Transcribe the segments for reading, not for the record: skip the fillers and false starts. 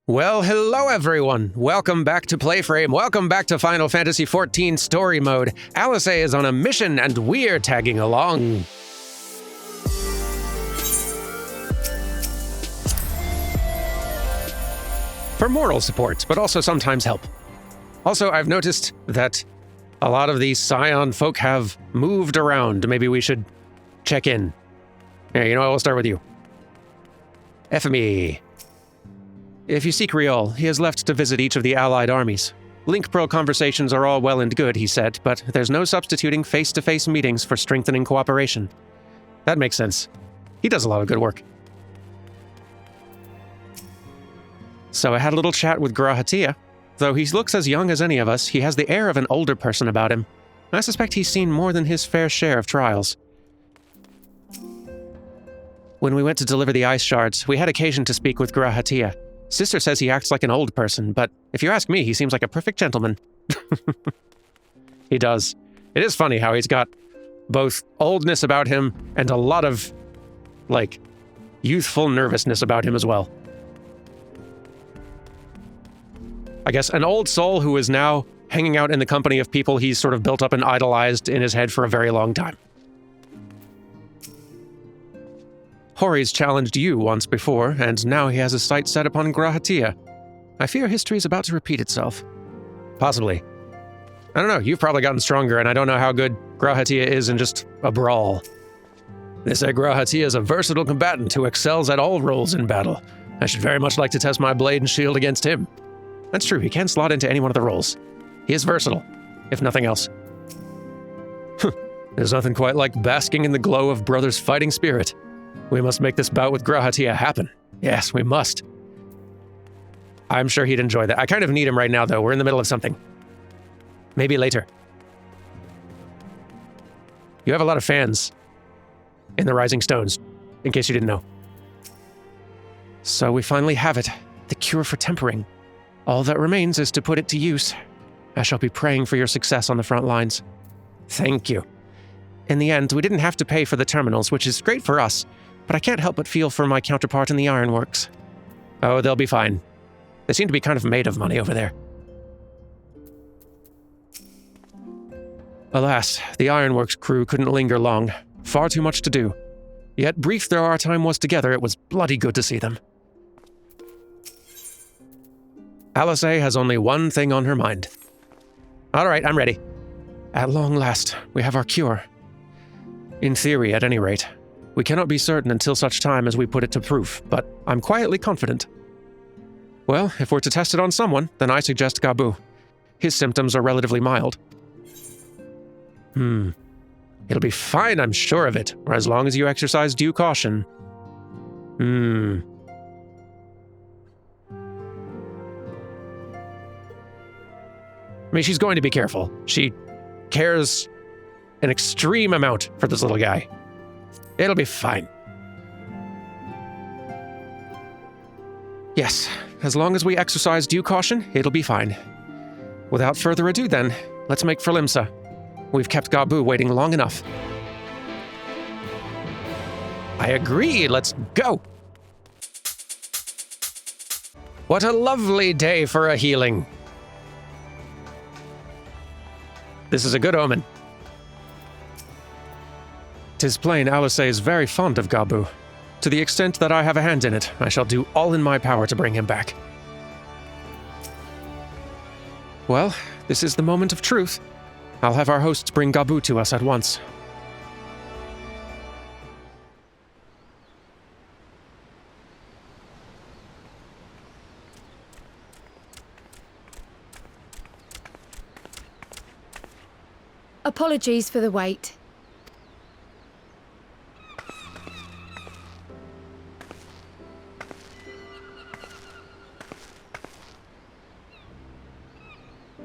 Well, hello everyone! Welcome back to PlayFrame, welcome back to Final Fantasy XIV Story Mode. Alice is on a mission and we're tagging along. For moral support, but also sometimes help. Also, I've noticed that a lot of these Scion folk have moved around. Maybe we should check in. Yeah, you know what, we'll start with you. FME. If you seek Riol, he has left to visit each of the allied armies. Link Pearl conversations are all well and good, he said, but there's no substituting face-to-face meetings for strengthening cooperation. That makes sense. He does a lot of good work. So I had a little chat with Grahatia. Though he looks as young as any of us, he has the air of an older person about him. I suspect he's seen more than his fair share of trials. When we went to deliver the ice shards, we had occasion to speak with Grahatia. Sister says he acts like an old person, but if you ask me, he seems like a perfect gentleman. He does. It is funny how he's got both oldness about him and a lot of, youthful nervousness about him as well. I guess an old soul who is now hanging out in the company of people he's sort of built up and idolized in his head for a very long time. Hori's challenged you once before, and now he has his sights set upon Grahatia. I fear history is about to repeat itself. Possibly. I don't know, you've probably gotten stronger, and I don't know how good Grahatia is in just a brawl. They say Grahatia is a versatile combatant who excels at all roles in battle. I should very much like to test my blade and shield against him. That's true, he can slot into any one of the roles. He is versatile, if nothing else. There's nothing quite like basking in the glow of brothers' fighting spirit. We must make this bout with Grahatia happen. Yes, we must. I'm sure he'd enjoy that. I kind of need him right now, though. We're in the middle of something. Maybe later. You have a lot of fans in the Rising Stones, in case you didn't know. So we finally have it. The cure for tempering. All that remains is to put it to use. I shall be praying for your success on the front lines. Thank you. In the end, we didn't have to pay for the terminals, which is great for us, but I can't help but feel for my counterpart in the ironworks. Oh, they'll be fine. They seem to be kind of made of money over there. Alas, the ironworks crew couldn't linger long. Far too much to do. Yet brief though our time was together, it was bloody good to see them. Alice has only one thing on her mind. All right, I'm ready. At long last, we have our cure. In theory, at any rate. We cannot be certain until such time as we put it to proof, but I'm quietly confident. Well, if we're to test it on someone, then I suggest Gabu. His symptoms are relatively mild. It'll be fine, I'm sure of it, or as long as you exercise due caution. I mean, she's going to be careful. She cares an extreme amount for this little guy. It'll be fine. Yes, as long as we exercise due caution, it'll be fine. Without further ado then, let's make for Limsa. We've kept Gabu waiting long enough. I agree, let's go! What a lovely day for a healing. This is a good omen. 'Tis plain Alice is very fond of Gabu. To the extent that I have a hand in it, I shall do all in my power to bring him back. Well, this is the moment of truth. I'll have our hosts bring Gabu to us at once. Apologies for the wait.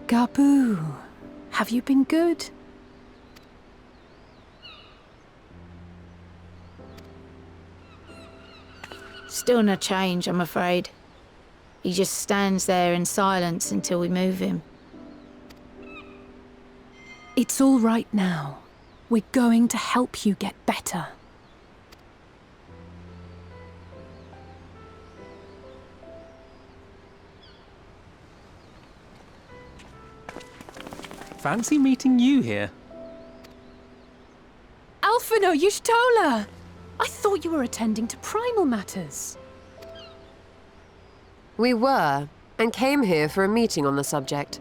Gabu, have you been good? Still no change, I'm afraid. He just stands there in silence until we move him. It's all right now. We're going to help you get better. Fancy meeting you here. Alphino Yushtola! I thought you were attending to primal matters. We were, and came here for a meeting on the subject.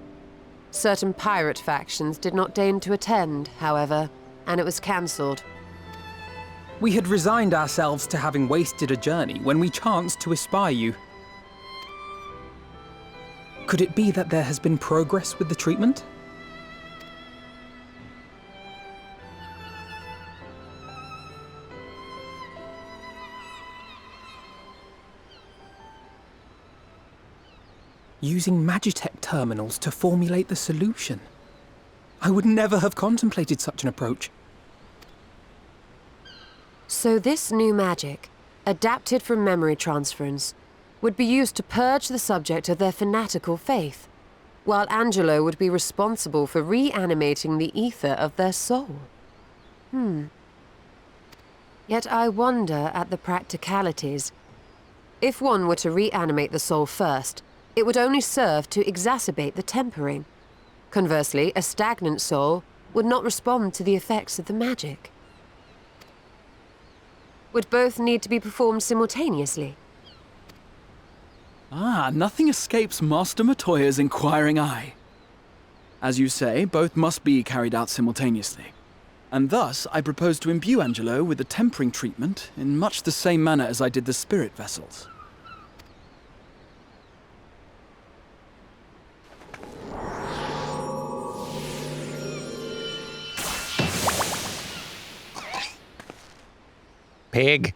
Certain pirate factions did not deign to attend, however, and it was cancelled. We had resigned ourselves to having wasted a journey when we chanced to espy you. Could it be that there has been progress with the treatment? Using Magitech terminals to formulate the solution. I would never have contemplated such an approach. So this new magic, adapted from memory transference, would be used to purge the subject of their fanatical faith, while Angelo would be responsible for reanimating the ether of their soul. Yet I wonder at the practicalities. If one were to reanimate the soul first, it would only serve to exacerbate the tempering. Conversely, a stagnant soul would not respond to the effects of the magic. Would both need to be performed simultaneously? Nothing escapes Master Matoya's inquiring eye. As you say, both must be carried out simultaneously. And thus, I propose to imbue Angelo with the tempering treatment in much the same manner as I did the spirit vessels. Pig.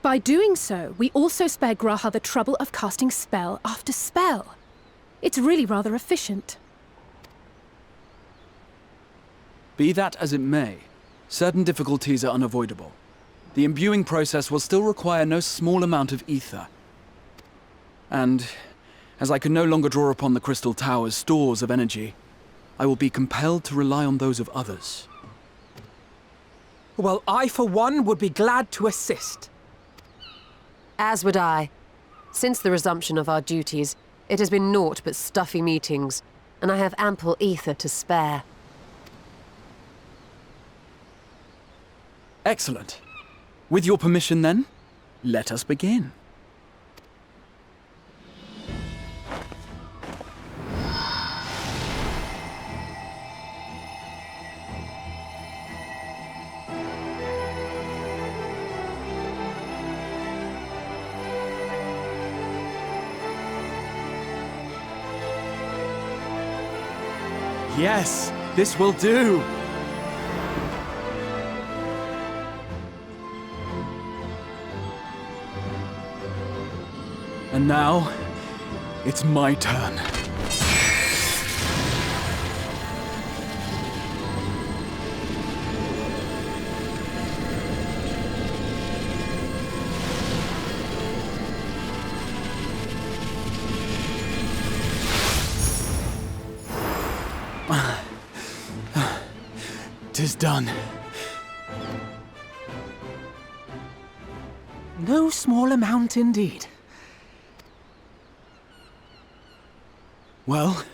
By doing so, we also spare Graha the trouble of casting spell after spell. It's really rather efficient. Be that as it may, certain difficulties are unavoidable. The imbuing process will still require no small amount of ether. And, as I can no longer draw upon the Crystal Tower's stores of energy, I will be compelled to rely on those of others. Well, I, for one, would be glad to assist. As would I. Since the resumption of our duties, it has been naught but stuffy meetings, and I have ample ether to spare. Excellent. With your permission, then, let us begin. Yes, this will do. And now, it's my turn. Tis done. No small amount indeed. Well,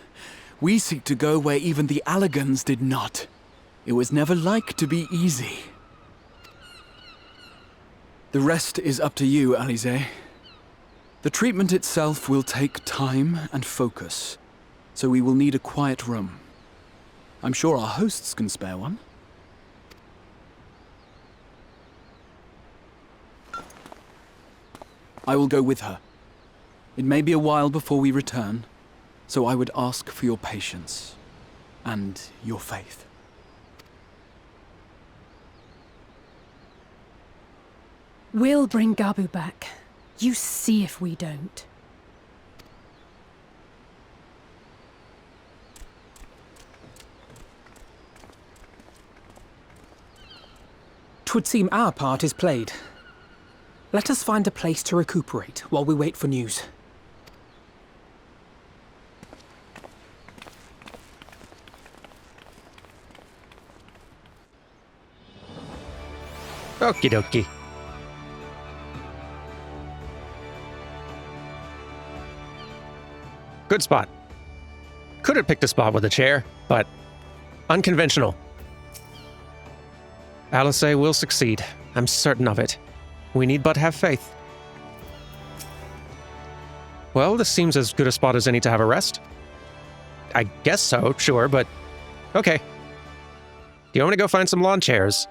we seek to go where even the Allegans did not. It was never like to be easy. The rest is up to you, Alize. The treatment itself will take time and focus, so we will need a quiet room. I'm sure our hosts can spare one. I will go with her. It may be a while before we return, so I would ask for your patience and your faith. We'll bring Gabu back. You see if we don't. Twould seem our part is played. Let us find a place to recuperate while we wait for news. Okie dokie. Good spot. Could have picked a spot with a chair, but unconventional. Alice will succeed. I'm certain of it. We need but have faith. Well, this seems as good a spot as any to have a rest. I guess so, sure, but okay. Do you want me to go find some lawn chairs?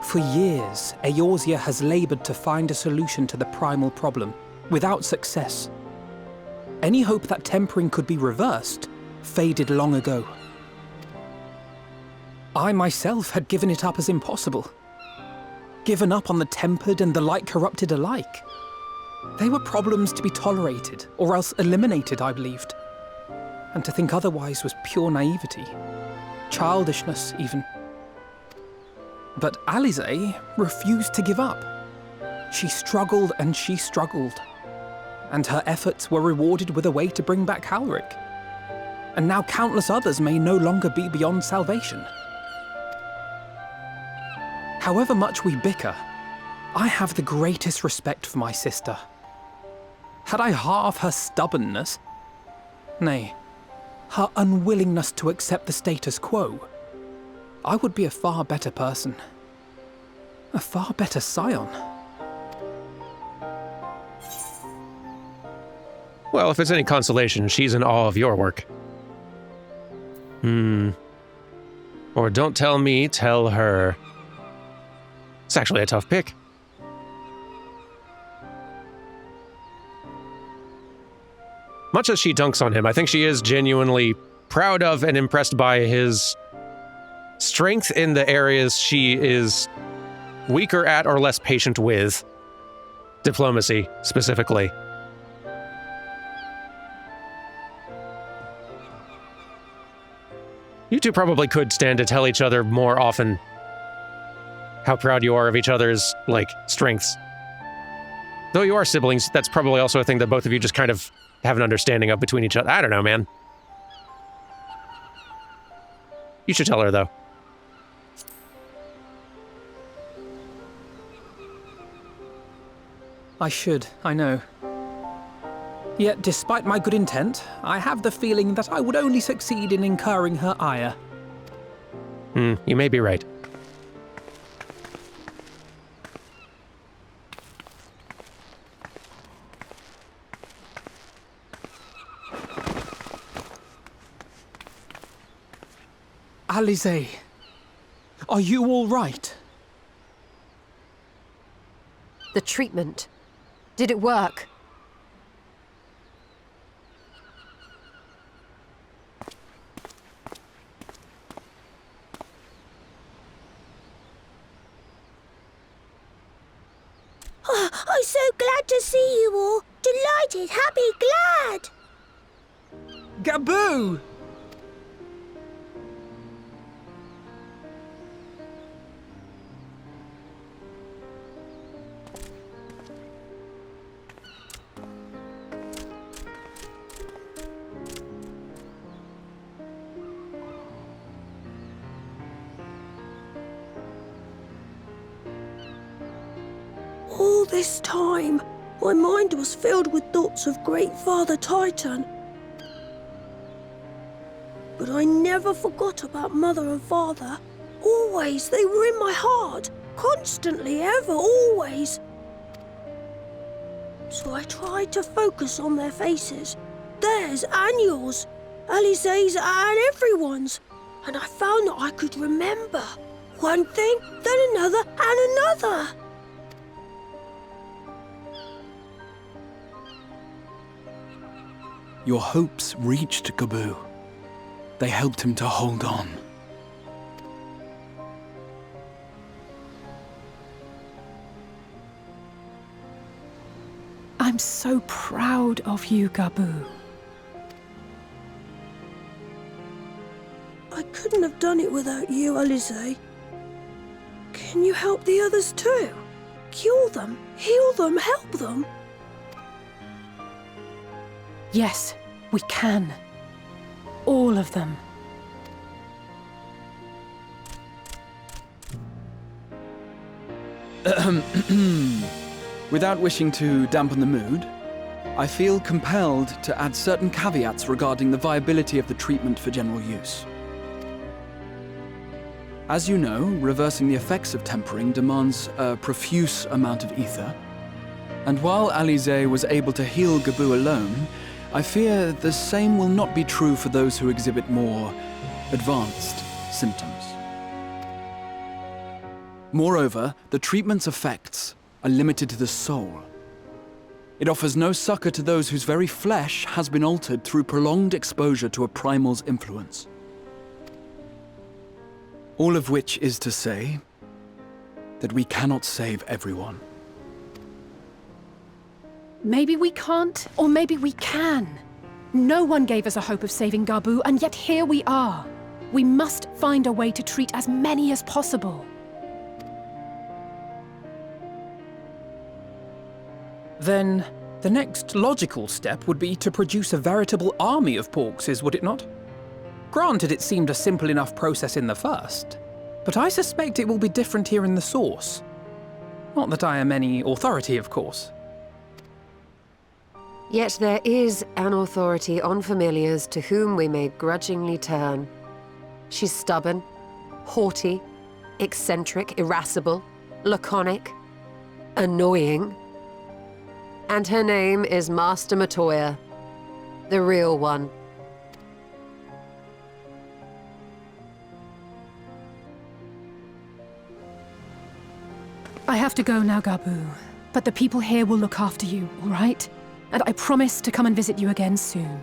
For years, Eorzea has labored to find a solution to the primal problem, without success. Any hope that tempering could be reversed faded long ago. I myself had given it up as impossible. Given up on the tempered and the light corrupted alike. They were problems to be tolerated, or else eliminated, I believed. And to think otherwise was pure naivety. Childishness, even. But Alize refused to give up. She struggled and she struggled. And her efforts were rewarded with a way to bring back Halric. And now countless others may no longer be beyond salvation. However much we bicker, I have the greatest respect for my sister. Had I half her stubbornness, nay, her unwillingness to accept the status quo, I would be a far better person. A far better scion. Well, if it's any consolation, she's in awe of your work. Or don't tell me, tell her. It's actually a tough pick. Much as she dunks on him, I think she is genuinely proud of and impressed by his strength in the areas she is weaker at or less patient with. Diplomacy, specifically. You two probably could stand to tell each other more often how proud you are of each other's, strengths. Though you are siblings, that's probably also a thing that both of you just kind of have an understanding of between each other. I don't know, man. You should tell her, though. I should, I know. Yet, despite my good intent, I have the feeling that I would only succeed in incurring her ire. You may be right. Alize, are you all right? The treatment. Did it work? I'm so glad to see you all. Delighted, happy, glad. Gaboo! All this time, my mind was filled with thoughts of Great Father Titan. But I never forgot about Mother and Father. Always, they were in my heart. Constantly, ever, always. So I tried to focus on their faces. Theirs and yours. Alize's and everyone's. And I found that I could remember. One thing, then another, and another. Your hopes reached Gaboo. They helped him to hold on. I'm so proud of you, Gaboo. I couldn't have done it without you, Alize. Can you help the others too? Cure them, heal them, help them? Yes, we can. All of them. Without wishing to dampen the mood, I feel compelled to add certain caveats regarding the viability of the treatment for general use. As you know, reversing the effects of tempering demands a profuse amount of ether. And while Alize was able to heal Gabu alone, I fear the same will not be true for those who exhibit more advanced symptoms. Moreover, the treatment's effects are limited to the soul. It offers no succor to those whose very flesh has been altered through prolonged exposure to a primal's influence. All of which is to say that we cannot save everyone. Maybe we can't, or maybe we can. No one gave us a hope of saving Gabu, and yet here we are. We must find a way to treat as many as possible. Then, the next logical step would be to produce a veritable army of porkses, would it not? Granted, it seemed a simple enough process in the first, but I suspect it will be different here in the source. Not that I am any authority, of course. Yet there is an authority on familiars to whom we may grudgingly turn. She's stubborn, haughty, eccentric, irascible, laconic, annoying. And her name is Master Matoya, the real one. I have to go now, Gabu, but the people here will look after you, all right? And I promise to come and visit you again soon.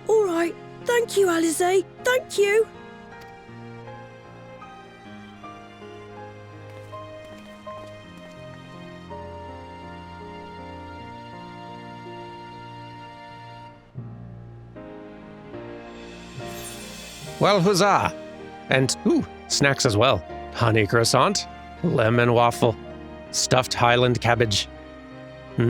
All right. Thank you, Alize. Thank you. Well, huzzah! And, ooh, snacks as well. Honey croissant, lemon waffle, stuffed Highland cabbage. I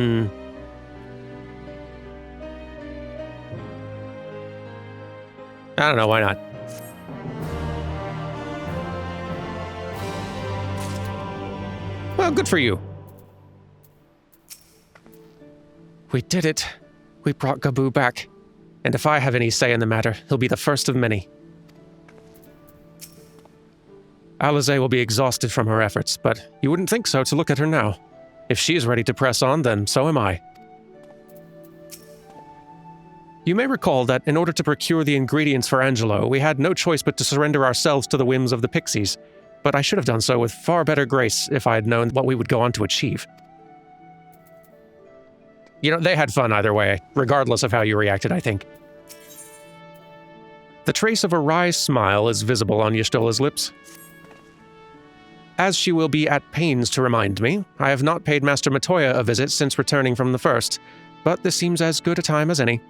don't know, why not? Well, good for you. We did it. We brought Gabu back. And if I have any say in the matter, he'll be the first of many. Alize will be exhausted from her efforts, but you wouldn't think so to look at her now. If she is ready to press on, then so am I. You may recall that in order to procure the ingredients for Angelo, we had no choice but to surrender ourselves to the whims of the pixies, but I should have done so with far better grace if I had known what we would go on to achieve. You know, they had fun either way, regardless of how you reacted, I think. The trace of a wry smile is visible on Y'shtola's lips. As she will be at pains to remind me, I have not paid Master Matoya a visit since returning from the first, but this seems as good a time as any.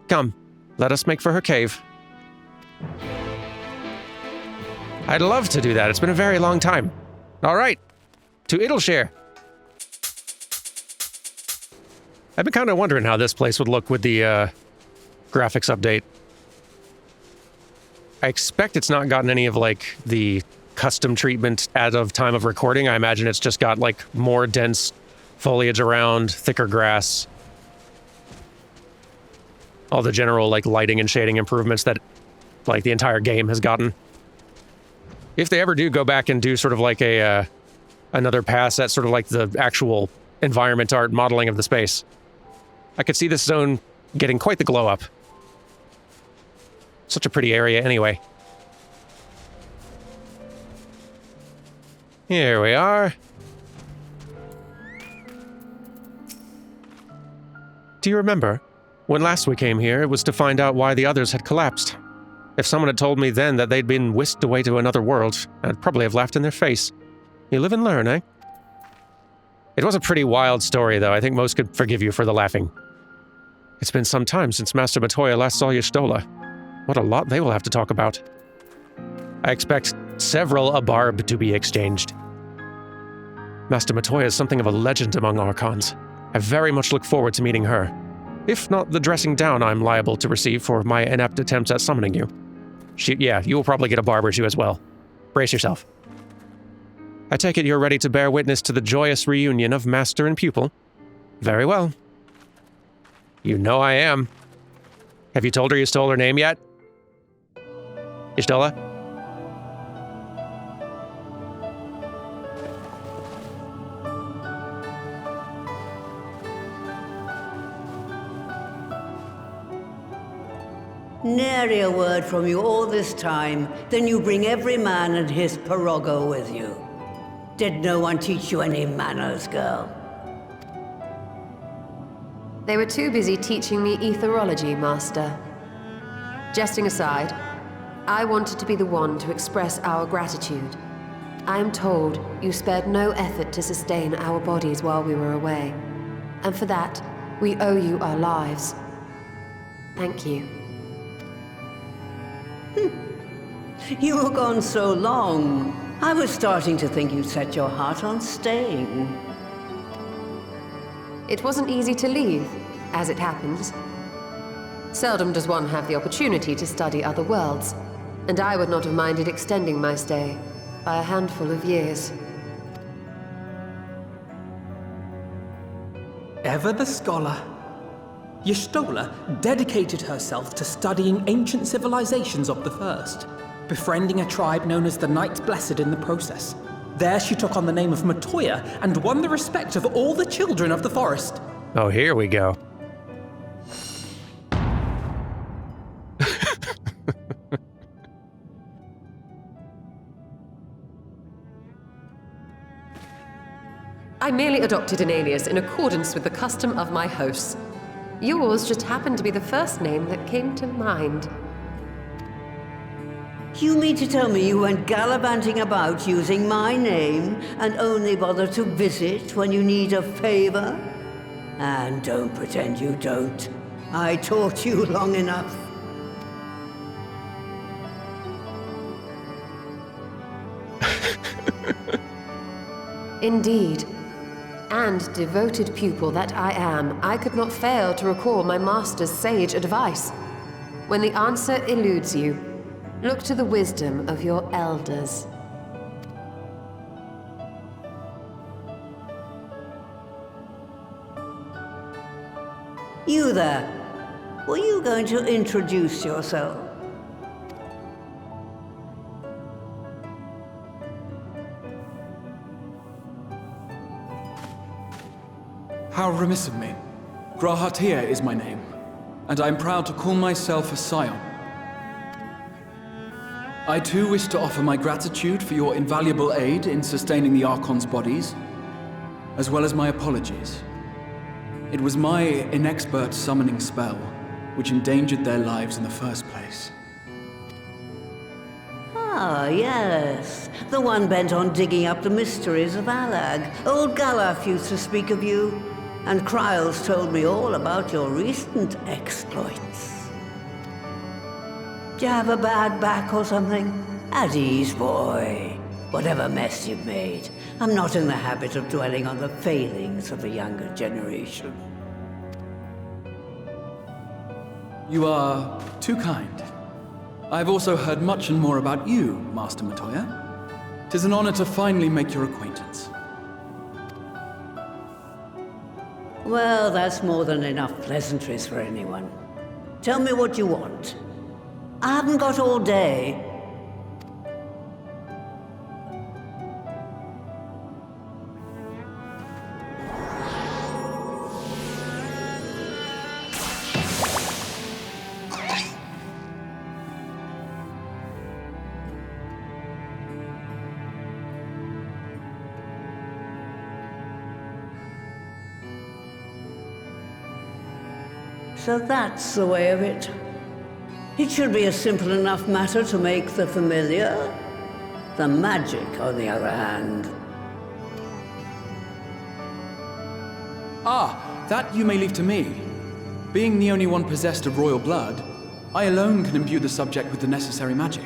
Come, let us make for her cave. I'd love to do that. It's been a very long time. All right, to Idleshire. I've been kind of wondering how this place would look with the graphics update. I expect it's not gotten any of, like, the custom treatment as of time of recording. I imagine it's just got, like, more dense foliage around, thicker grass. All the general, like, lighting and shading improvements that, like, the entire game has gotten. If they ever do go back and do sort of like a another pass at sort of like the actual environment art modeling of the space, I could see this zone getting quite the glow up. Such a pretty area anyway. Here we are. Do you remember? When last we came here, it was to find out why the others had collapsed. If someone had told me then that they'd been whisked away to another world, I'd probably have laughed in their face. You live and learn, eh? It was a pretty wild story, though. I think most could forgive you for the laughing. It's been some time since Master Matoya last saw Y'shtola. What a lot they will have to talk about. I expect several a barb to be exchanged. Master Matoya is something of a legend among Archons. I very much look forward to meeting her. If not the dressing down I'm liable to receive for my inept attempts at summoning you. Yeah, you will probably get a barb or two as well. Brace yourself. I take it you're ready to bear witness to the joyous reunion of master and pupil? Very well. You know I am. Have you told her you stole her name yet? Ishtola? Nary a word from you all this time, then you bring every man and his pirogo with you. Did no one teach you any manners, girl? They were too busy teaching me etherology, Master. Jesting aside, I wanted to be the one to express our gratitude. I am told you spared no effort to sustain our bodies while we were away. And for that, we owe you our lives. Thank you. You were gone so long. I was starting to think you'd set your heart on staying. It wasn't easy to leave, as it happens. Seldom does one have the opportunity to study other worlds, and I would not have minded extending my stay by a handful of years. Ever the scholar. Y'shtola dedicated herself to studying ancient civilizations of the First, befriending a tribe known as the Knights Blessed in the process. There she took on the name of Matoya and won the respect of all the children of the forest. Oh, here we go. I merely adopted an alias in accordance with the custom of my hosts. Yours just happened to be the first name that came to mind. You mean to tell me you went gallivanting about using my name and only bother to visit when you need a favor? And don't pretend you don't. I taught you long enough. Indeed. And devoted pupil that I am, I could not fail to recall my master's sage advice. When the answer eludes you, look to the wisdom of your elders. You there. Were you going to introduce yourself? How remiss of me. Grahatia is my name, and I'm proud to call myself a scion. I too wish to offer my gratitude for your invaluable aid in sustaining the Archon's bodies, as well as my apologies. It was my inexpert summoning spell which endangered their lives in the first place. Ah, yes. The one bent on digging up the mysteries of Alag. Old Galaf used to speak of you, and Kryles told me all about your recent exploits. Do you have a bad back or something? At ease, boy. Whatever mess you've made, I'm not in the habit of dwelling on the failings of the younger generation. You are too kind. I've also heard much and more about you, Master Matoya. 'Tis an honor to finally make your acquaintance. Well, that's more than enough pleasantries for anyone. Tell me what you want. I haven't got all day. So that's the way of it. It should be a simple enough matter to make the familiar. The magic, on the other hand. Ah, that you may leave to me. Being the only one possessed of royal blood, I alone can imbue the subject with the necessary magic.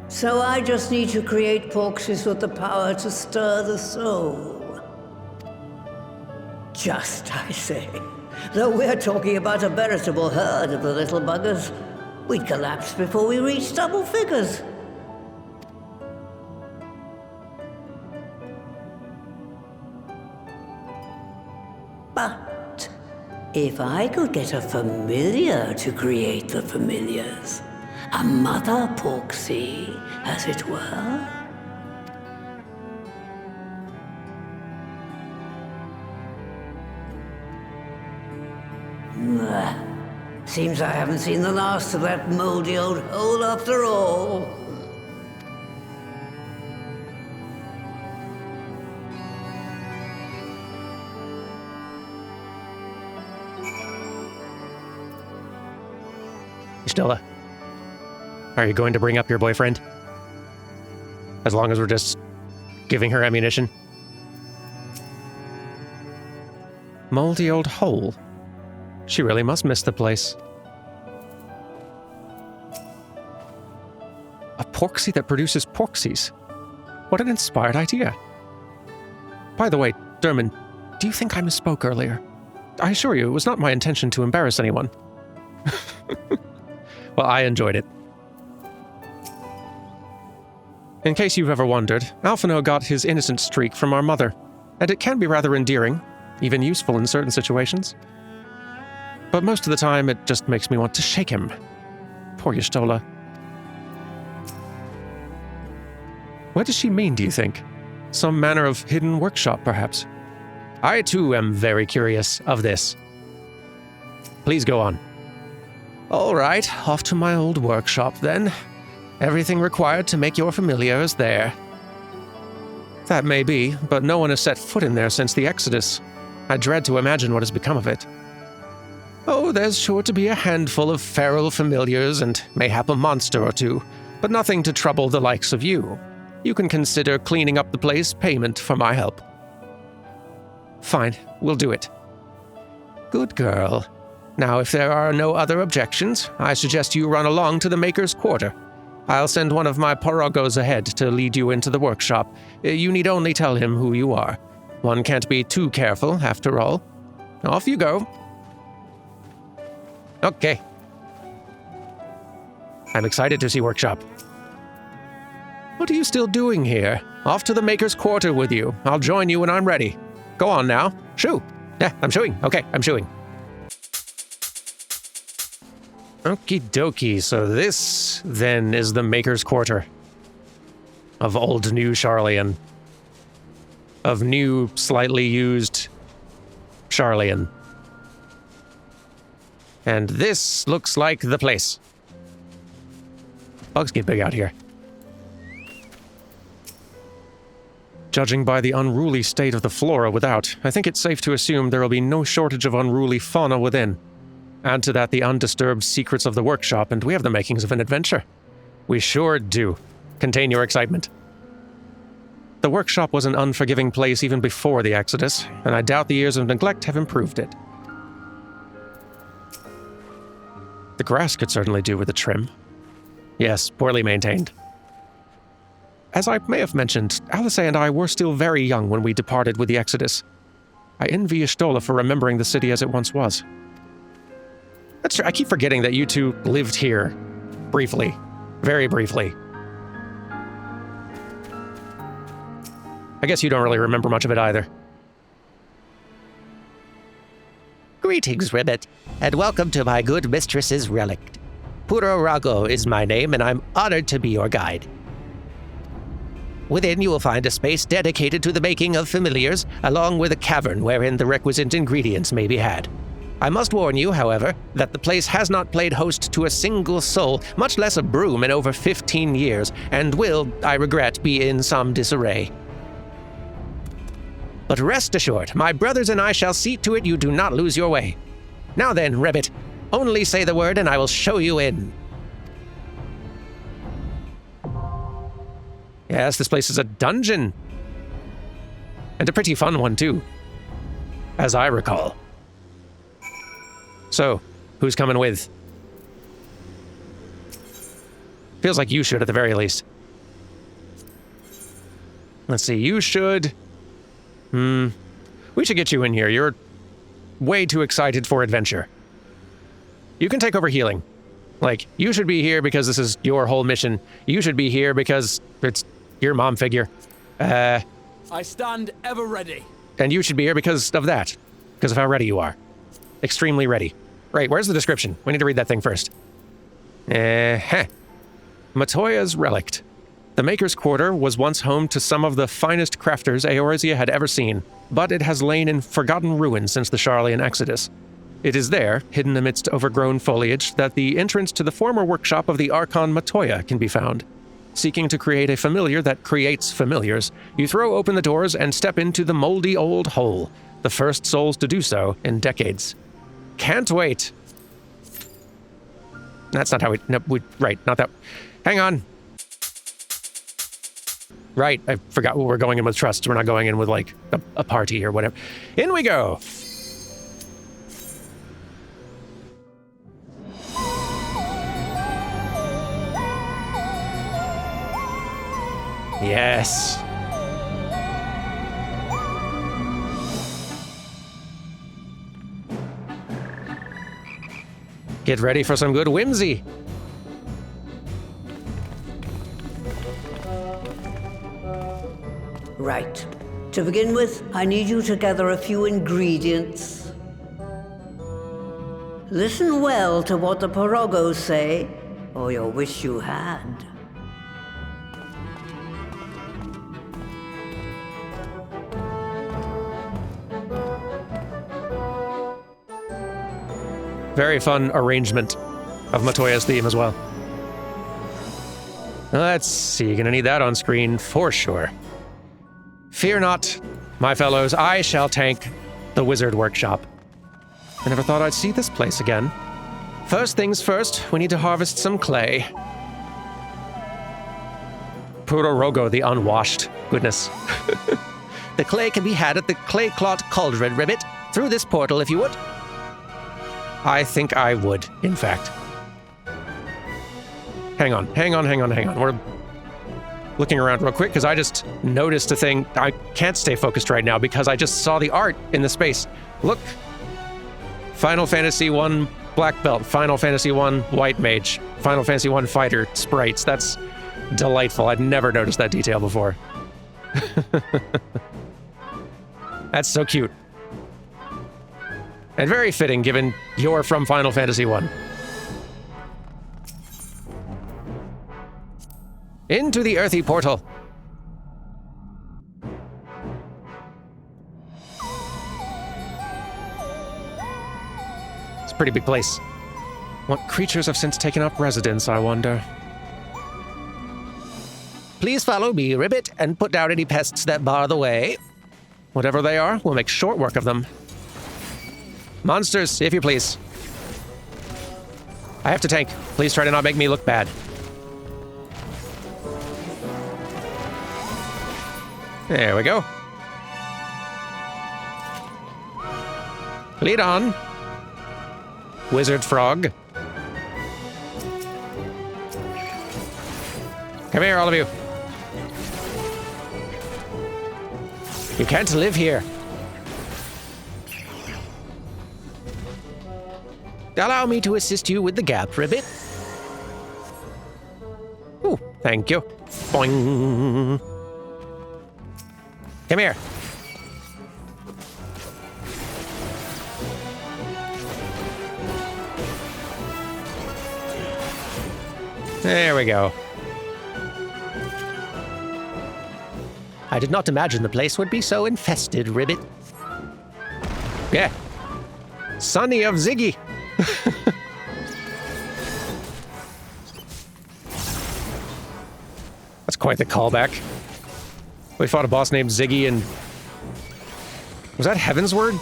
So I just need to create porxes with the power to stir the soul. Just, I say. Though we're talking about a veritable herd of the little buggers, we'd collapse before we reached double figures. If I could get a familiar to create the familiars, a mother Porksy, as it were. Seems I haven't seen the last of that moldy old hole after all. Stella, are you going to bring up your boyfriend? As long as we're just giving her ammunition? Moldy old hole. She really must miss the place. A Porksy that produces Porksies. What an inspired idea. By the way, Dermot, do you think I misspoke earlier? I assure you, it was not my intention to embarrass anyone. Well, I enjoyed it. In case you've ever wondered, Alphino got his innocent streak from our mother, and it can be rather endearing, even useful in certain situations. But most of the time, it just makes me want to shake him. Poor Y'shtola. What does she mean, do you think? Some manner of hidden workshop, perhaps? I, too, am very curious of this. Please go on. All right, off to my old workshop, then. Everything required to make your familiar is there. That may be, but no one has set foot in there since the Exodus. I dread to imagine what has become of it. Oh, there's sure to be a handful of feral familiars and mayhap a monster or two, but nothing to trouble the likes of you. You can consider cleaning up the place payment for my help. Fine, we'll do it. Good girl. Now, if there are no other objections, I suggest you run along to the Maker's Quarter. I'll send one of my porogos ahead to lead you into the workshop. You need only tell him who you are. One can't be too careful, after all. Off you go. Okay. I'm excited to see workshop. What are you still doing here? Off to the Maker's Quarter with you. I'll join you when I'm ready. Go on now. Shoo. Yeah, I'm shooing. Okay, I'm shooing. Okie dokie, so this, then, is the Maker's Quarter. Of old New Sharlayan. Of new, slightly used Sharlayan. And this looks like the place. Bugs get big out here. Judging by the unruly state of the flora without, I think it's safe to assume there will be no shortage of unruly fauna within. Add to that the undisturbed secrets of the workshop, and we have the makings of an adventure. We sure do. Contain your excitement. The workshop was an unforgiving place even before the Exodus, and I doubt the years of neglect have improved it. The grass could certainly do with a trim. Yes, poorly maintained. As I may have mentioned, Alice and I were still very young when we departed with the Exodus. I envy Y'shtola for remembering the city as it once was. That's true. I keep forgetting that you two lived here. Briefly. Very briefly. I guess you don't really remember much of it either. Greetings, Ribbit, and welcome to my good mistress's Relict. Puro Rago is my name, and I'm honored to be your guide. Within, you will find a space dedicated to the making of familiars, along with a cavern wherein the requisite ingredients may be had. I must warn you, however, that the place has not played host to a single soul, much less a broom, in over 15 years, and will, I regret, be in some disarray. But rest assured, my brothers and I shall see to it you do not lose your way. Now then, Ribbit, only say the word and I will show you in. Yes, this place is a dungeon. And a pretty fun one, too. As I recall. So, who's coming with? Feels like you should, at the very least. Let's see, you should... We should get you in here. You're way too excited for adventure. You can take over healing. Like, you should be here because this is your whole mission. You should be here because it's your mom figure. I stand ever ready. And you should be here because of that. Because of how ready you are. extremely ready. Right, where's the description? We need to read that thing first. Matoya's Relict. The Maker's Quarter was once home to some of the finest crafters Eorzea had ever seen, but it has lain in forgotten ruin since the Sharlayan Exodus. It is there, hidden amidst overgrown foliage, that the entrance to the former workshop of the Archon Matoya can be found. Seeking to create a familiar that creates familiars, you throw open the doors and step into the moldy old hole, the first souls to do so in decades. Can't wait. That's not how right, not that. Hang on. Right, I forgot we're going in with trust. We're not going in with, like, a party or whatever. In we go! Yes. Get ready for some good whimsy. Right. To begin with, I need you to gather a few ingredients. Listen well to what the Porogos say, or you'll wish you had. Very fun arrangement of Matoya's theme as well. Let's see, you're gonna need that on screen for sure. Fear not, my fellows, I shall tank the Wizard Workshop. I never thought I'd see this place again. First things first, we need to harvest some clay. Purorogo the Unwashed. Goodness. The clay can be had at the Clay Clot Cauldron, Ribbit. Through this portal, if you would. I think I would, in fact. Hang on. We're looking around real quick because I just noticed a thing. I can't stay focused right now because I just saw the art in the space. Look. Final Fantasy I Black Belt, Final Fantasy I White Mage, Final Fantasy I Fighter sprites. That's delightful. I'd never noticed that detail before. That's so cute. And very fitting, given you're from Final Fantasy I. Into the earthy portal. It's a pretty big place. What creatures have since taken up residence, I wonder? Please follow me, Ribbit, and put down any pests that bar the way. Whatever they are, we'll make short work of them. Monsters, if you please. I have to tank. Please try to not make me look bad. There we go. Lead on. Wizard Frog. Come here, all of you. You can't live here. Allow me to assist you with the gap, Ribbit. Ooh, thank you. Boing. Come here. There we go. I did not imagine the place would be so infested, Ribbit. Yeah. Sonny of Ziggy. That's quite the callback. We fought a boss named Ziggy and... Was that Heavensward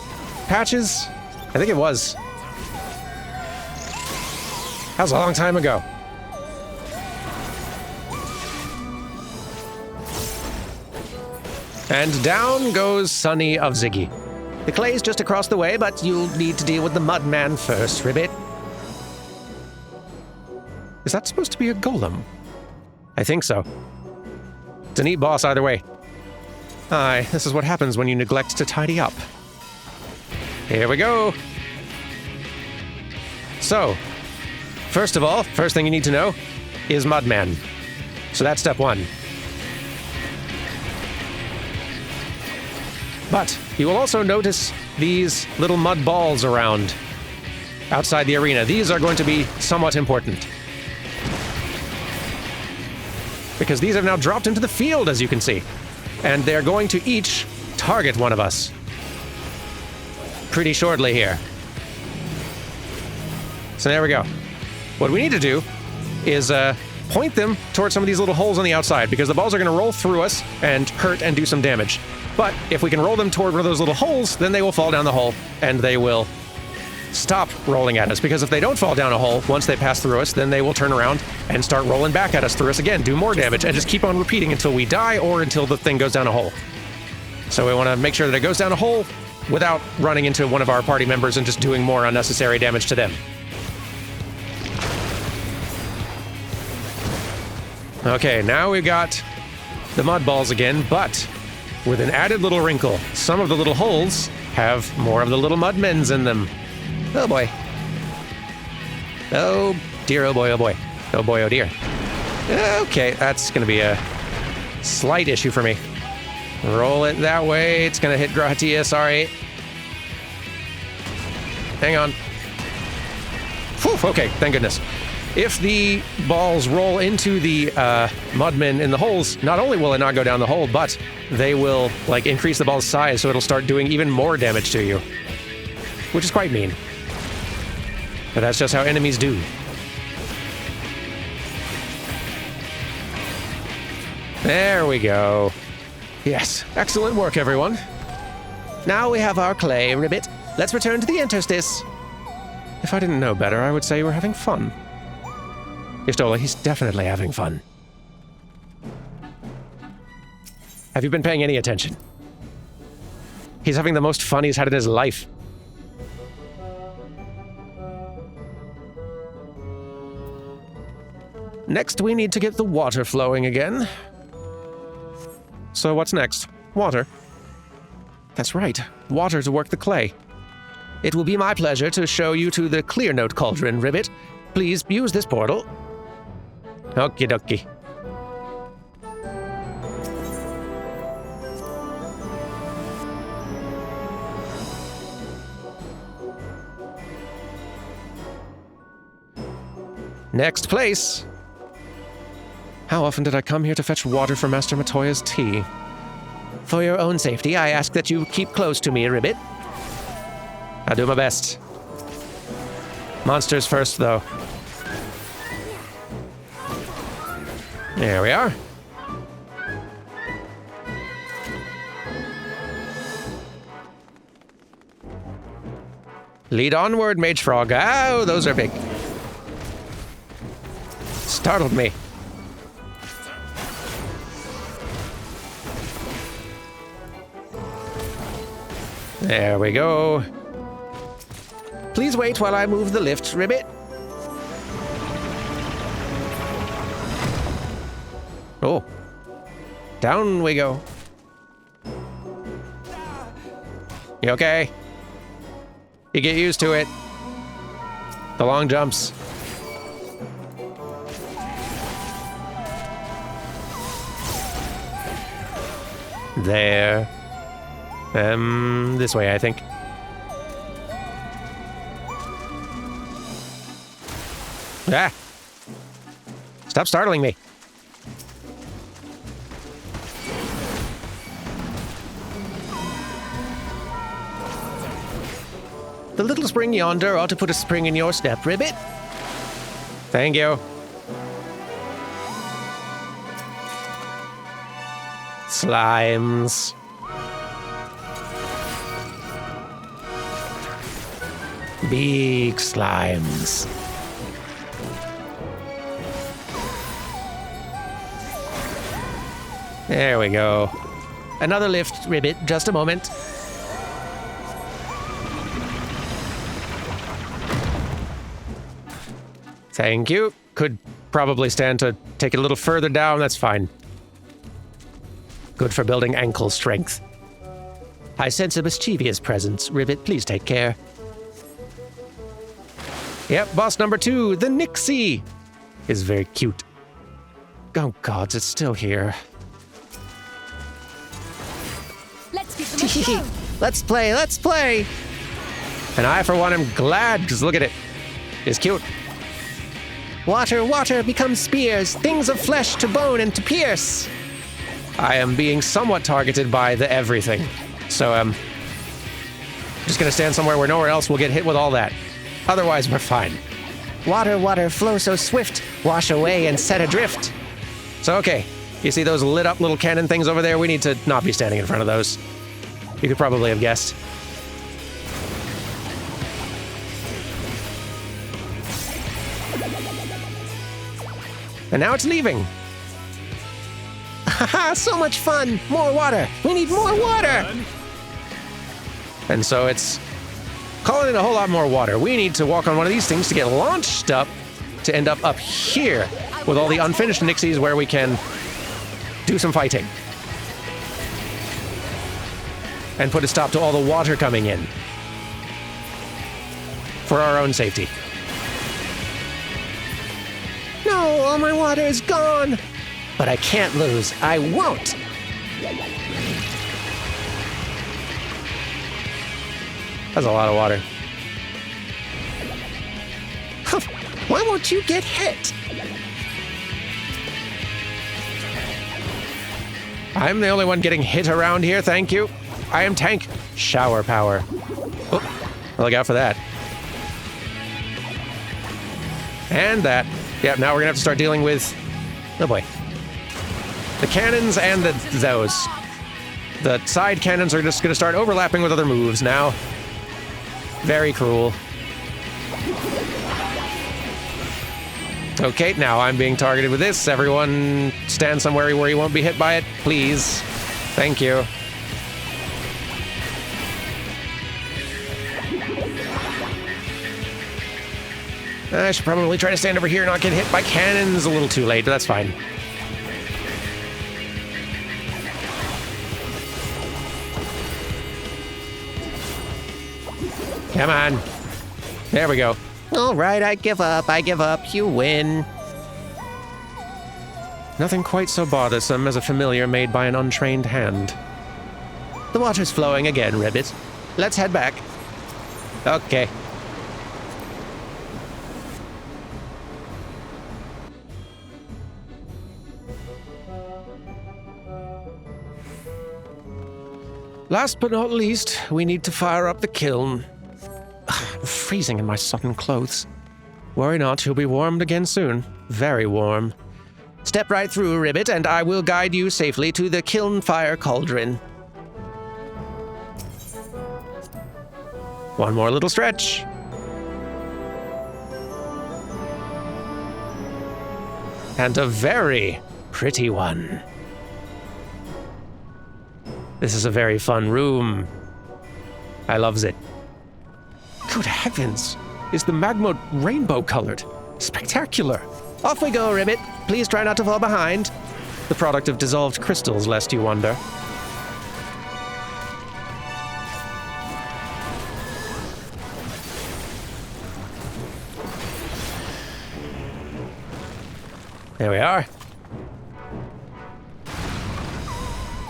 patches? I think it was. That was a long time ago. And down goes Sonny of Ziggy. The clay's just across the way, but you'll need to deal with the Mudman first, Ribbit. Is that supposed to be a golem? I think so. It's a neat boss either way. Aye, this is what happens when you neglect to tidy up. Here we go. So, first of all, first thing you need to know is Mudman. So that's step one. But you will also notice these little mud balls around. outside the arena. These are going to be somewhat important, because these have now dropped into the field, as you can see. And they're going to each target one of us pretty shortly here. So there we go. What we need to do is point them towards some of these little holes on the outside, because the balls are going to roll through us and hurt and do some damage. But if we can roll them toward one of those little holes, then they will fall down the hole and they will stop rolling at us. Because if they don't fall down a hole, once they pass through us, then they will turn around and start rolling back at us through us again, do more damage, and just keep on repeating until we die or until the thing goes down a hole. So we want to make sure that it goes down a hole without running into one of our party members and just doing more unnecessary damage to them. Okay, now we've got the mud balls again, but with an added little wrinkle. Some of the little holes have more of the little mud men's in them. Oh boy. Oh dear, oh boy, oh boy. Oh boy, oh dear. Okay, that's gonna be a slight issue for me. Roll it that way, it's gonna hit Grahatia, sorry. Hang on. Whew, okay, thank goodness. If the balls roll into the mudmen in the holes, not only will it not go down the hole, but they will like increase the ball's size, so it'll start doing even more damage to you, which is quite mean. But that's just how enemies do. There we go. Yes, excellent work, everyone. Now we have our clay, Ribbit. Let's return to the interstice. If I didn't know better, I would say you were having fun. Y'shtola, he's definitely having fun. Have you been paying any attention? He's having the most fun he's had in his life. Next, we need to get the water flowing again. So what's next? Water? That's right, water to work the clay. It will be my pleasure to show you to the Clear Note Cauldron, Ribbit. Please use this portal. Okie dokie. Next place. How often did I come here to fetch water for Master Matoya's tea? For your own safety, I ask that you keep close to me, Ribbit. I'll do my best. Monsters first, though. There we are. Lead onward, Mage Frog. Oh, those are big. Startled me. There we go. Please wait while I move the lift, Ribbit. Oh. Down we go. You okay? You get used to it. The long jumps. There. This way, I think. Ah! Stop startling me. The little spring yonder ought to put a spring in your step, Ribbit. Thank you. Slimes. Big slimes. There we go. Another lift, Ribbit. Just a moment. Thank you. Could probably stand to take it a little further down. That's fine. Good for building ankle strength. I sense a mischievous presence. Ribbit, please take care. Yep, boss number 2, the Nixie, is very cute. Oh gods, it's still here. Let's give them a show. Let's play, let's play! And I, for one, am glad, because look at it. It's cute. Water, water, become spears, things of flesh to bone and to pierce. I am being somewhat targeted by the everything. So, just gonna stand somewhere where nowhere else will get hit with all that. Otherwise, we're fine. Water, water, flow so swift, wash away and set adrift. So, okay. You see those lit up little cannon things over there? We need to not be standing in front of those. You could probably have guessed. And now it's leaving. Haha, so much fun! More water! We need more water! And so it's calling it a whole lot more water. We need to walk on one of these things to get launched up to end up here with all the unfinished Nixies where we can do some fighting. And put a stop to all the water coming in. For our own safety. No, all my water is gone! But I can't lose. I won't! That's a lot of water. Why won't you get hit? I'm the only one getting hit around here, thank you. I am tank. Shower power. Oh, look out for that. And that. Yeah, now we're gonna have to start dealing with... Oh boy. The cannons and those. The side cannons are just gonna start overlapping with other moves now. Very cruel. Okay, now I'm being targeted with this. Everyone stand somewhere where you won't be hit by it, please. Thank you. I should probably try to stand over here and not get hit by cannons. A little too late, but that's fine. Come on. There we go. All right, I give up. I give up. You win. Nothing quite so bothersome as a familiar made by an untrained hand. The water's flowing again, Ribbit. Let's head back. Okay. Last but not least, we need to fire up the kiln. I'm freezing in my sodden clothes. Worry not, he'll be warmed again soon. Very warm. Step right through, Ribbit, and I will guide you safely to the kiln fire cauldron. One more little stretch. And a very pretty one. This is a very fun room. I loves it. Good heavens! Is the magma rainbow-colored? Spectacular! Off we go, Ribbit. Please try not to fall behind. The product of dissolved crystals, lest you wonder. There we are.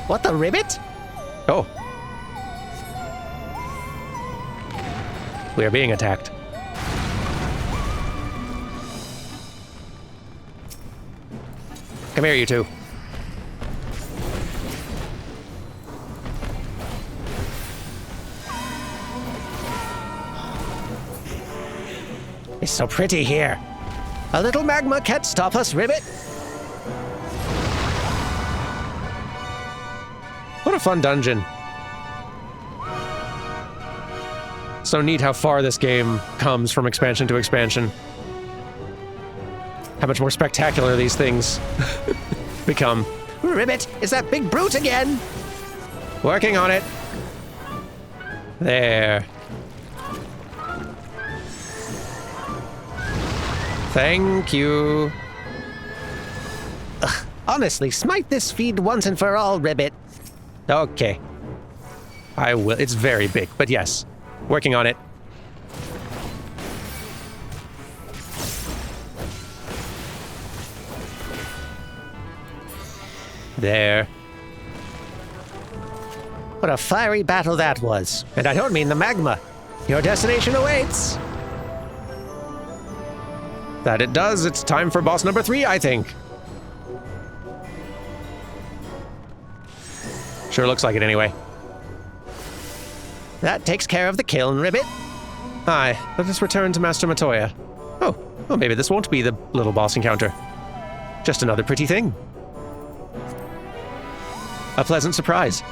What the Ribbit? Oh. We are being attacked. Come here, you two. It's so pretty here. A little magma can't stop us, Ribbit. What a fun dungeon. So neat how far this game comes from expansion to expansion. How much more spectacular these things become. Ribbit, it's that big brute again. Working on it. There. Thank you. Ugh, honestly, smite this feed once and for all, Ribbit. Okay. I will. It's very big, but yes. Working on it. There. What a fiery battle that was. And I don't mean the magma. Your destination awaits! That it does. It's time for boss number 3, I think. Sure looks like it anyway. That takes care of the kiln ribbit. Hi, let us return to Master Matoya. Oh, well maybe this won't be the little boss encounter. Just another pretty thing. A pleasant surprise.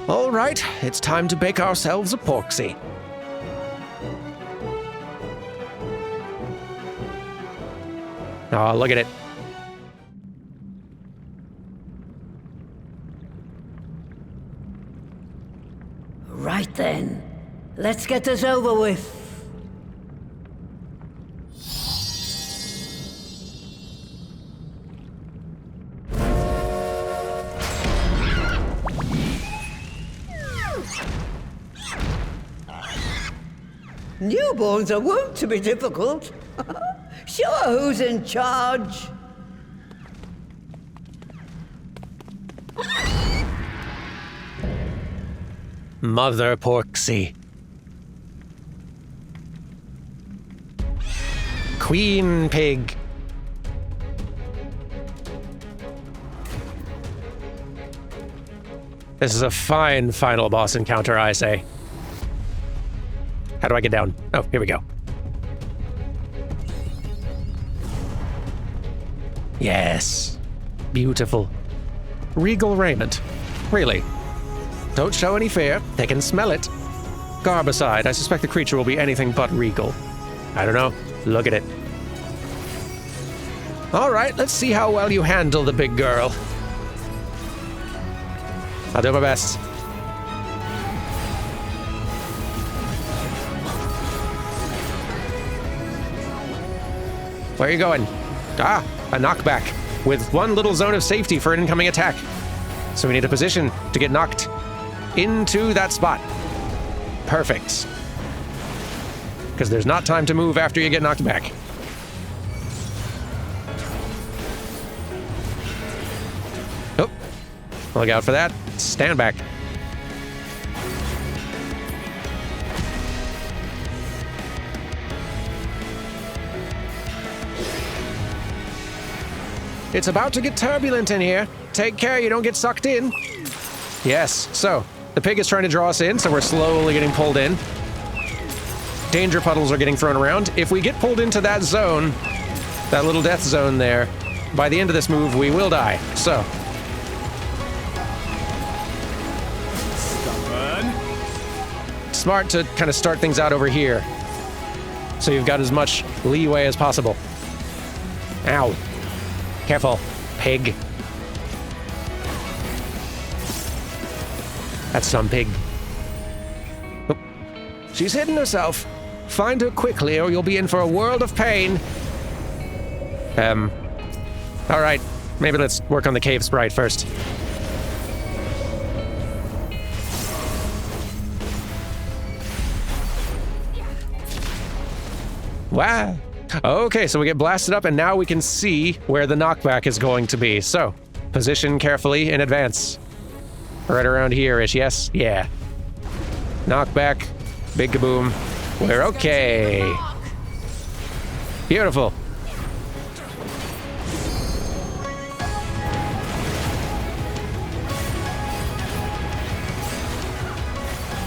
All right, it's time to bake ourselves a porksy. Oh, look at it. Right then. Let's get this over with. Newborns are wont to be difficult. Sure, who's in charge? Mother Porksy. Queen Pig. This is a fine final boss encounter, I say. How do I get down? Oh, here we go. Yes. Beautiful. Regal raiment. Really. Don't show any fear. They can smell it. Garb aside, I suspect the creature will be anything but regal. I don't know. Look at it. All right, let's see how well you handle the big girl. I'll do my best. Where are you going? Ah, a knockback, with one little zone of safety for an incoming attack. So we need a position to get knocked into that spot. Perfect. Because there's not time to move after you get knocked back. Oh, look out for that. Stand back. It's about to get turbulent in here. Take care you don't get sucked in. Yes, so the pig is trying to draw us in, so we're slowly getting pulled in. Danger puddles are getting thrown around. If we get pulled into that zone, that little death zone there, by the end of this move, we will die. So. Stubborn. Smart to kind of start things out over here. So you've got as much leeway as possible. Ow. Careful, pig. That's some pig. Oh. She's hidden herself. Find her quickly or you'll be in for a world of pain. All right, maybe let's work on the cave sprite first. Wow. Okay, so we get blasted up and now we can see where the knockback is going to be. So, position carefully in advance. Right around here-ish, yes? Yeah. Knockback, big kaboom. We're okay. Beautiful.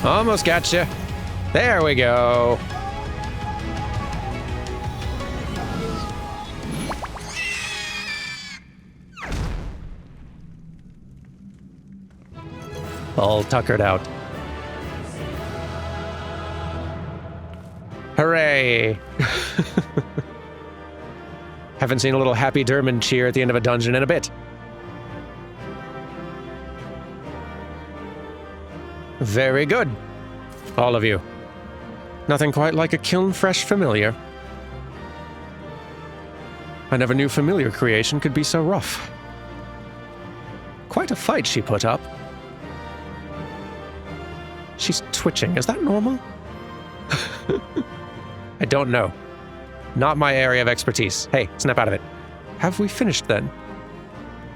Almost gotcha. There we go. All tuckered out. Hooray! Haven't seen a little Happy Derman cheer at the end of a dungeon in a bit. Very good, all of you. Nothing quite like a kiln-fresh familiar. I never knew familiar creation could be so rough. Quite a fight she put up. She's twitching. Is that normal? I don't know. Not my area of expertise. Hey, snap out of it. Have we finished then?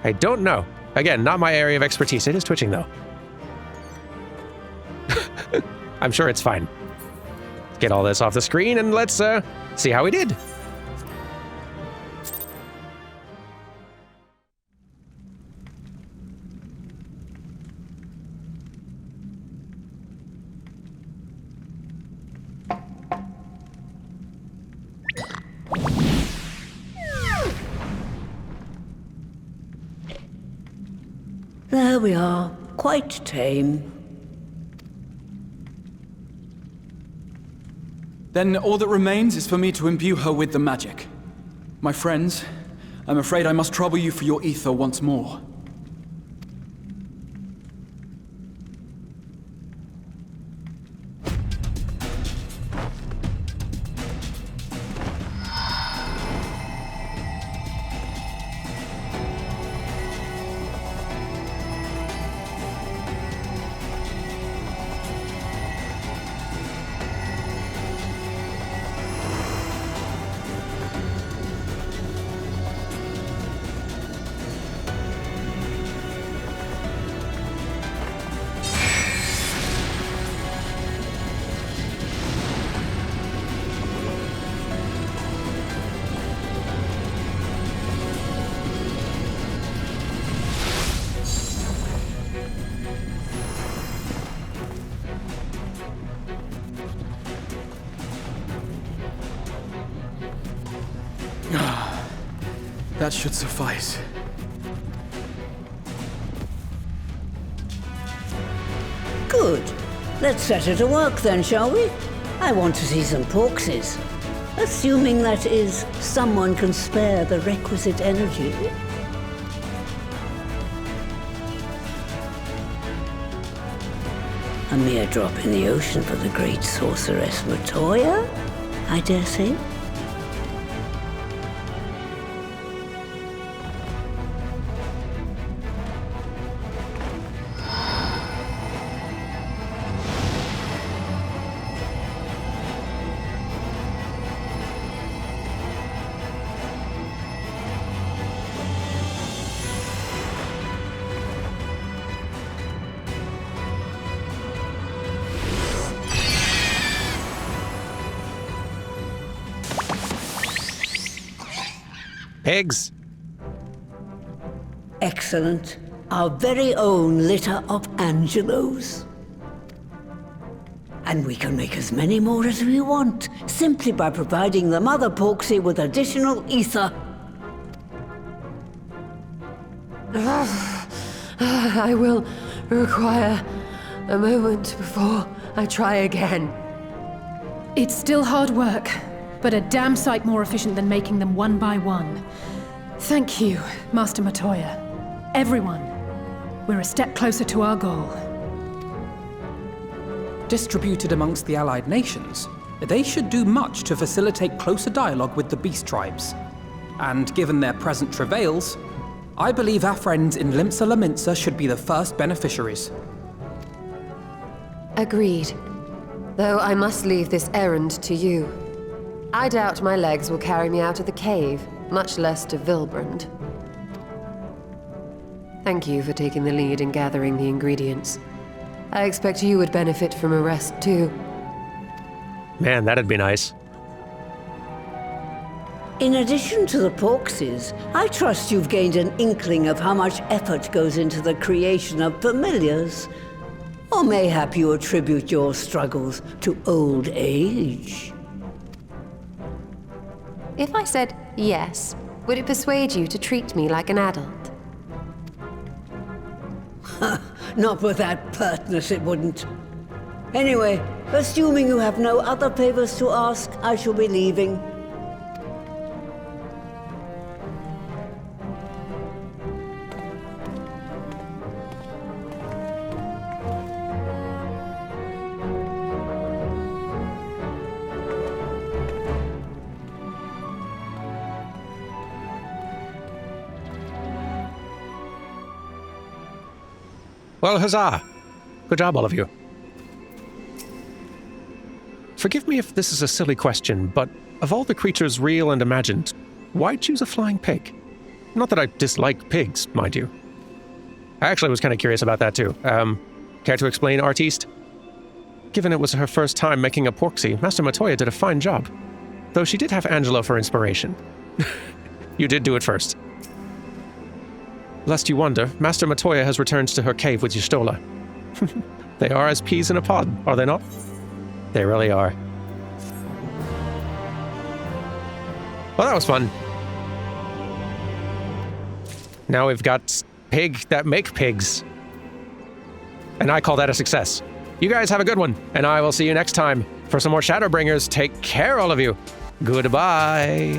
I don't know. Again, not my area of expertise. It is twitching, though. I'm sure it's fine. Get all this off the screen and let's see how we did. There we are, quite tame. Then all that remains is for me to imbue her with the magic. My friends, I'm afraid I must trouble you for your ether once more. That should suffice. Good. Let's set her to work then, shall we? I want to see some porkses. Assuming that is, someone can spare the requisite energy. A mere drop in the ocean for the great sorceress Matoya, I dare say. Pigs. Excellent. Our very own litter of Angelos. And we can make as many more as we want, simply by providing the mother Porksy with additional ether. I will require a moment before I try again. It's still hard work, but a damn sight more efficient than making them one by one. Thank you, Master Matoya. Everyone, we're a step closer to our goal. Distributed amongst the allied nations, they should do much to facilitate closer dialogue with the beast tribes. And given their present travails, I believe our friends in Limsa Laminsa should be the first beneficiaries. Agreed. Though I must leave this errand to you. I doubt my legs will carry me out of the cave, much less to Vilbrand. Thank you for taking the lead in gathering the ingredients. I expect you would benefit from a rest too. Man, that'd be nice. In addition to the Porksies, I trust you've gained an inkling of how much effort goes into the creation of familiars. Or mayhap you attribute your struggles to old age. If I said yes, would it persuade you to treat me like an adult? Not with that pertness, it wouldn't. Anyway, assuming you have no other favors to ask, I shall be leaving. Well, huzzah! Good job, all of you. Forgive me if this is a silly question, but of all the creatures real and imagined, why choose a flying pig? Not that I dislike pigs, mind you. I actually was kind of curious about that too. Care to explain, Artiste? Given it was her first time making a porksy, Master Matoya did a fine job. Though she did have Angelo for inspiration. You did do it first. Lest you wonder, Master Matoya has returned to her cave with Y'shtola. They are as peas in a pod, are they not? They really are. Well, that was fun. Now we've got pig that make pigs. And I call that a success. You guys have a good one, and I will see you next time for some more Shadowbringers. Take care, all of you. Goodbye.